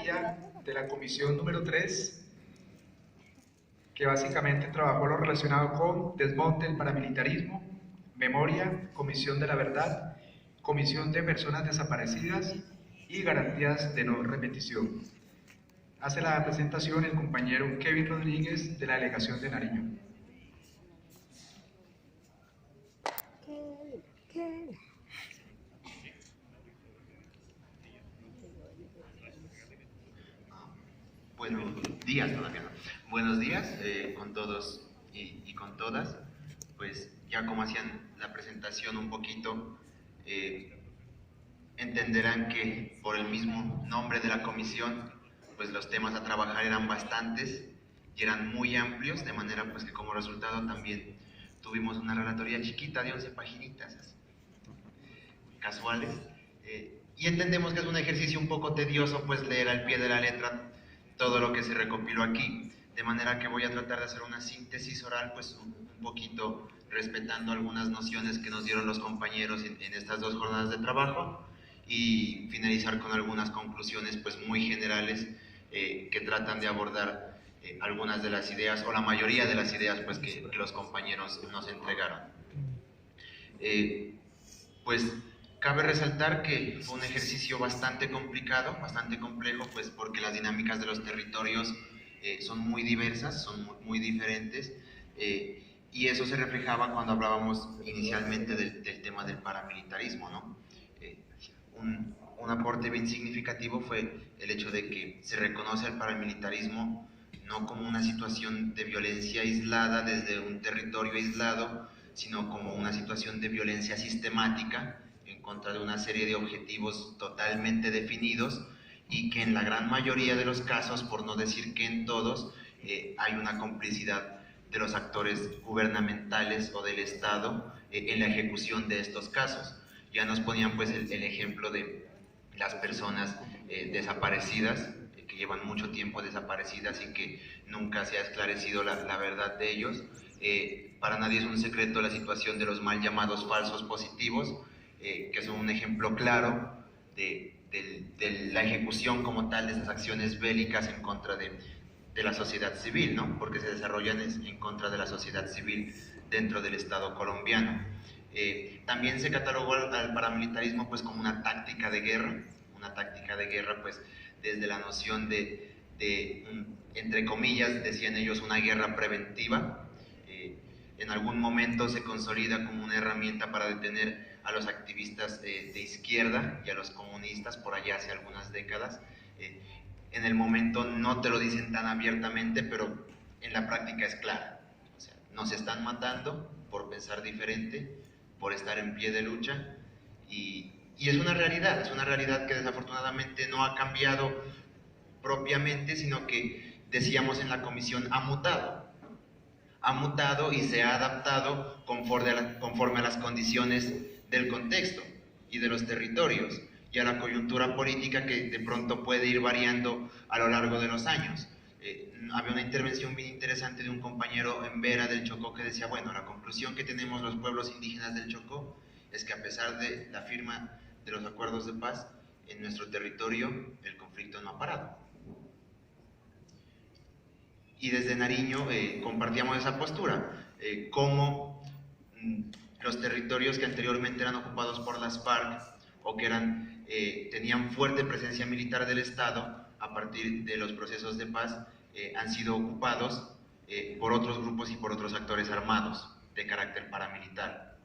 memoria de la comisión número 3, que básicamente trabajó lo relacionado con desmonte del paramilitarismo, memoria, comisión de la verdad, comisión de personas desaparecidas y garantías de no repetición. Hace la presentación el compañero Kevin Rodríguez de la delegación de Nariño. Buenos días todavía, ¿no? Buenos días con todos y con todas. Pues ya como hacían la presentación un poquito, entenderán que por el mismo nombre de la comisión, pues los temas a trabajar eran bastantes y eran muy amplios, de manera pues que como resultado también tuvimos una relatoría chiquita de 11 paginitas, así, casuales, y entendemos que es un ejercicio un poco tedioso pues leer al pie de la letra todo lo que se recopiló aquí, de manera que voy a tratar de hacer una síntesis oral pues un poquito respetando algunas nociones que nos dieron los compañeros en estas dos jornadas de trabajo y finalizar con algunas conclusiones pues muy generales que tratan de abordar algunas de las ideas o la mayoría de las ideas pues que los compañeros nos entregaron. Pues cabe resaltar que fue un ejercicio bastante complicado, bastante complejo, pues porque las dinámicas de los territorios son muy diversas, son muy diferentes, y eso se reflejaba cuando hablábamos inicialmente del tema del paramilitarismo, ¿no? Un aporte bien significativo fue el hecho de que se reconoce al paramilitarismo no como una situación de violencia aislada desde un territorio aislado, sino como una situación de violencia sistemática en contra de una serie de objetivos totalmente definidos y que en la gran mayoría de los casos, por no decir que en todos, hay una complicidad de los actores gubernamentales o del Estado en la ejecución de estos casos. Ya nos ponían pues el ejemplo de las personas desaparecidas, que llevan mucho tiempo desaparecidas y que nunca se ha esclarecido la verdad de ellos. Para nadie es un secreto la situación de los mal llamados falsos positivos, que son un ejemplo claro de la ejecución como tal de estas acciones bélicas en contra de la sociedad civil, ¿no? Porque se desarrollan en contra de la sociedad civil dentro del Estado colombiano. También se catalogó al paramilitarismo pues como una táctica de guerra pues desde la noción entre comillas, decían ellos, una guerra preventiva. En algún momento se consolida como una herramienta para detener a los activistas de izquierda y a los comunistas por allá hace algunas décadas. En el momento no te lo dicen tan abiertamente, pero en la práctica es clara. O sea, nos están matando por pensar diferente, por estar en pie de lucha, y es una realidad que desafortunadamente no ha cambiado propiamente, sino que, decíamos en la comisión, ha mutado y se ha adaptado conforme a las condiciones del contexto y de los territorios y a la coyuntura política que de pronto puede ir variando a lo largo de los años. Había una intervención bien interesante de un compañero en Vera del Chocó que decía, bueno, la conclusión que tenemos los pueblos indígenas del Chocó es que a pesar de la firma de los acuerdos de paz, en nuestro territorio el conflicto no ha parado. Y desde Nariño compartíamos esa postura, cómo los territorios que anteriormente eran ocupados por las FARC o que tenían fuerte presencia militar del Estado a partir de los procesos de paz, han sido ocupados por otros grupos y por otros actores armados de carácter paramilitar,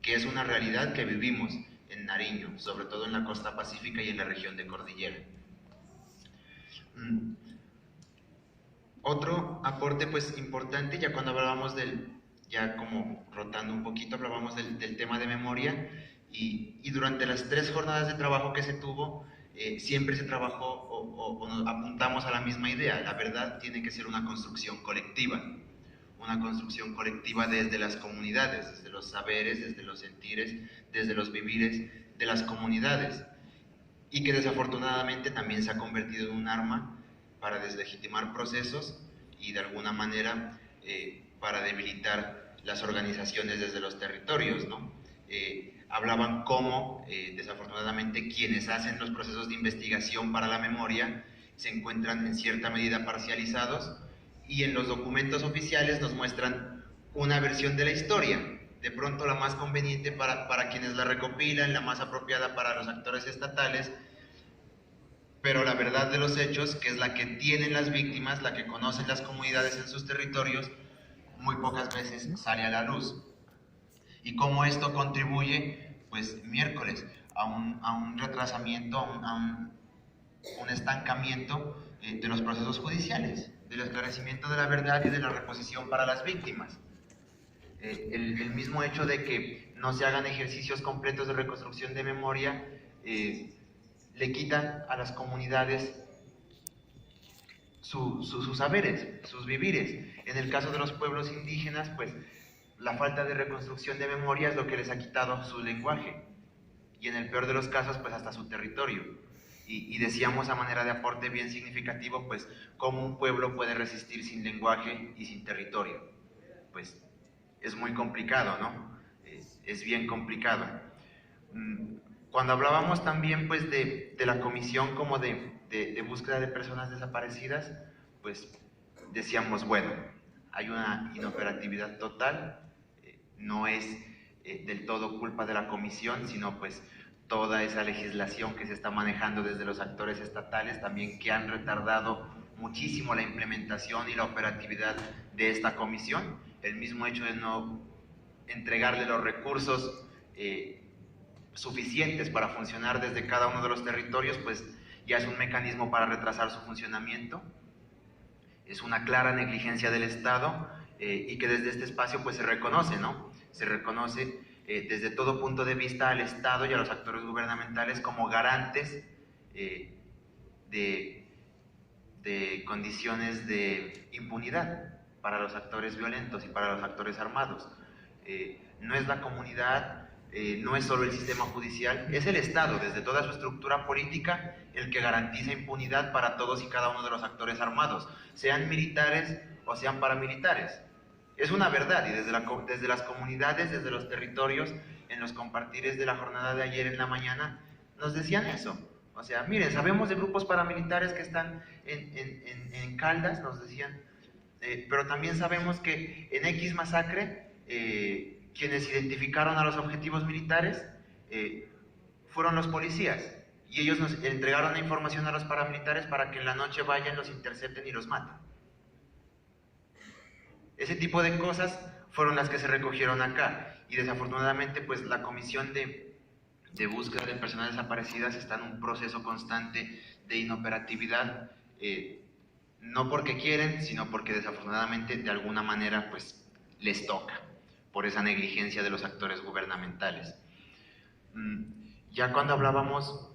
que es una realidad que vivimos en Nariño, sobre todo en la costa pacífica y en la región de Cordillera. Otro aporte pues importante, ya cuando hablábamos ya como rotando un poquito, hablábamos del tema de memoria, y durante las 3 jornadas de trabajo que se tuvo, siempre se trabajó o nos apuntamos a la misma idea: la verdad tiene que ser una construcción colectiva desde las comunidades, desde los saberes, desde los sentires, desde los vivires de las comunidades, y que desafortunadamente también se ha convertido en un arma para deslegitimar procesos y de alguna manera para debilitar las organizaciones desde los territorios, ¿no? Hablaban cómo desafortunadamente quienes hacen los procesos de investigación para la memoria se encuentran en cierta medida parcializados, y en los documentos oficiales nos muestran una versión de la historia, de pronto la más conveniente para quienes la recopilan, la más apropiada para los actores estatales, pero la verdad de los hechos, que es la que tienen las víctimas, la que conocen las comunidades en sus territorios, muy pocas veces sale a la luz. Y cómo esto contribuye, pues miércoles, a un retrasamiento, a un estancamiento de los procesos judiciales, del esclarecimiento de la verdad y de la reposición para las víctimas. El mismo hecho de que no se hagan ejercicios completos de reconstrucción de memoria le quitan a las comunidades sus saberes, sus vivires. En el caso de los pueblos indígenas, pues la falta de reconstrucción de memoria es lo que les ha quitado su lenguaje, y en el peor de los casos, pues hasta su territorio. Y decíamos a manera de aporte bien significativo, pues cómo un pueblo puede resistir sin lenguaje y sin territorio. Pues es muy complicado, ¿no? Es bien complicado. Cuando hablábamos también pues de la comisión como de búsqueda de personas desaparecidas, pues decíamos, bueno, hay una inoperatividad total, no es del todo culpa de la comisión, sino pues toda esa legislación que se está manejando desde los actores estatales también, que han retardado muchísimo la implementación y la operatividad de esta comisión. El mismo hecho de no entregarle los recursos suficientes para funcionar desde cada uno de los territorios, pues ya es un mecanismo para retrasar su funcionamiento. Es una clara negligencia del Estado y que desde este espacio pues se reconoce, ¿no? Se reconoce desde todo punto de vista al Estado y a los actores gubernamentales como garantes de condiciones de impunidad para los actores violentos y para los actores armados. No es la comunidad, no es solo el sistema judicial, es el Estado, desde toda su estructura política, el que garantiza impunidad para todos y cada uno de los actores armados, sean militares o sean paramilitares. Es una verdad, y desde las comunidades, desde los territorios, en los compartires de la jornada de ayer en la mañana, nos decían eso. O sea, miren, sabemos de grupos paramilitares que están en Caldas, nos decían, pero también sabemos que en X masacre, quienes identificaron a los objetivos militares fueron los policías, y ellos nos entregaron la información a los paramilitares para que en la noche vayan, los intercepten y los maten. Ese tipo de cosas fueron las que se recogieron acá, y desafortunadamente pues la comisión de búsqueda de personas desaparecidas está en un proceso constante de inoperatividad, no porque quieren, sino porque desafortunadamente de alguna manera pues les toca, por esa negligencia de los actores gubernamentales. Ya cuando hablábamos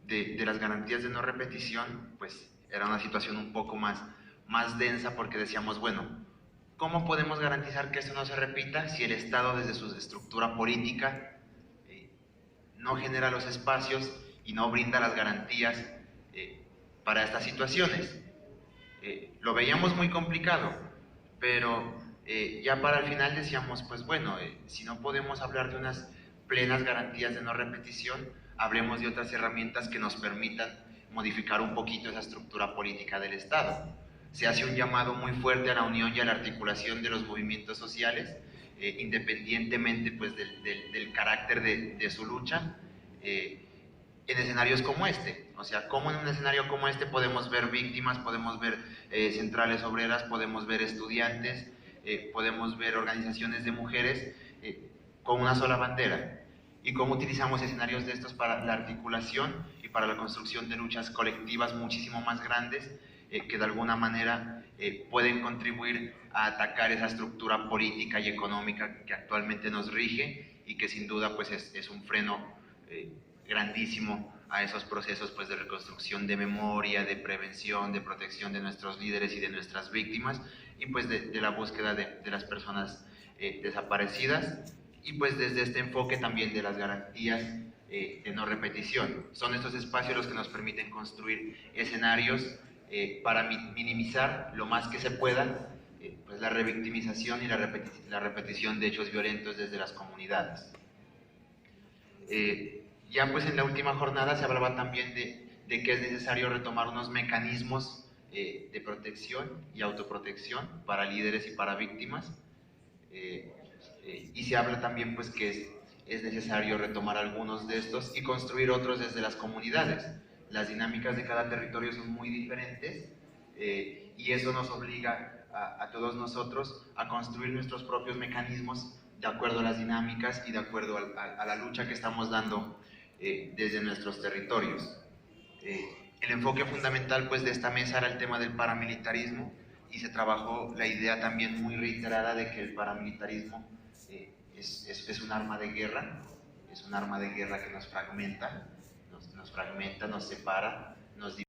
de las garantías de no repetición, pues era una situación un poco más densa, porque decíamos, bueno, ¿cómo podemos garantizar que esto no se repita si el Estado desde su estructura política no genera los espacios y no brinda las garantías para estas situaciones? Lo veíamos muy complicado, pero ya para el final decíamos, pues bueno, si no podemos hablar de unas plenas garantías de no repetición, hablemos de otras herramientas que nos permitan modificar un poquito esa estructura política del Estado. Se hace un llamado muy fuerte a la unión y a la articulación de los movimientos sociales, independientemente pues del carácter de su lucha, en escenarios como este. O sea, cómo en un escenario como este podemos ver víctimas, podemos ver centrales obreras, podemos ver estudiantes, podemos ver organizaciones de mujeres con una sola bandera, y cómo utilizamos escenarios de estos para la articulación y para la construcción de luchas colectivas muchísimo más grandes, que de alguna manera pueden contribuir a atacar esa estructura política y económica que actualmente nos rige, y que sin duda pues es un freno grandísimo a esos procesos pues de reconstrucción de memoria, de prevención, de protección de nuestros líderes y de nuestras víctimas, y pues de la búsqueda de las personas desaparecidas, y pues desde este enfoque también de las garantías de no repetición. Son estos espacios los que nos permiten construir escenarios para minimizar lo más que se pueda pues la revictimización y la repetición de hechos violentos desde las comunidades. Ya pues en la última jornada se hablaba también de que es necesario retomar unos mecanismos de protección y autoprotección para líderes y para víctimas. Y se habla también pues que es necesario retomar algunos de estos y construir otros desde las comunidades. Las dinámicas de cada territorio son muy diferentes y eso nos obliga a todos nosotros a construir nuestros propios mecanismos de acuerdo a las dinámicas y de acuerdo a la lucha que estamos dando desde nuestros territorios. El enfoque fundamental pues, de esta mesa era el tema del paramilitarismo y se trabajó la idea también muy reiterada de que el paramilitarismo es un arma de guerra, es un arma de guerra que nos fragmenta, nos separa, nos divide.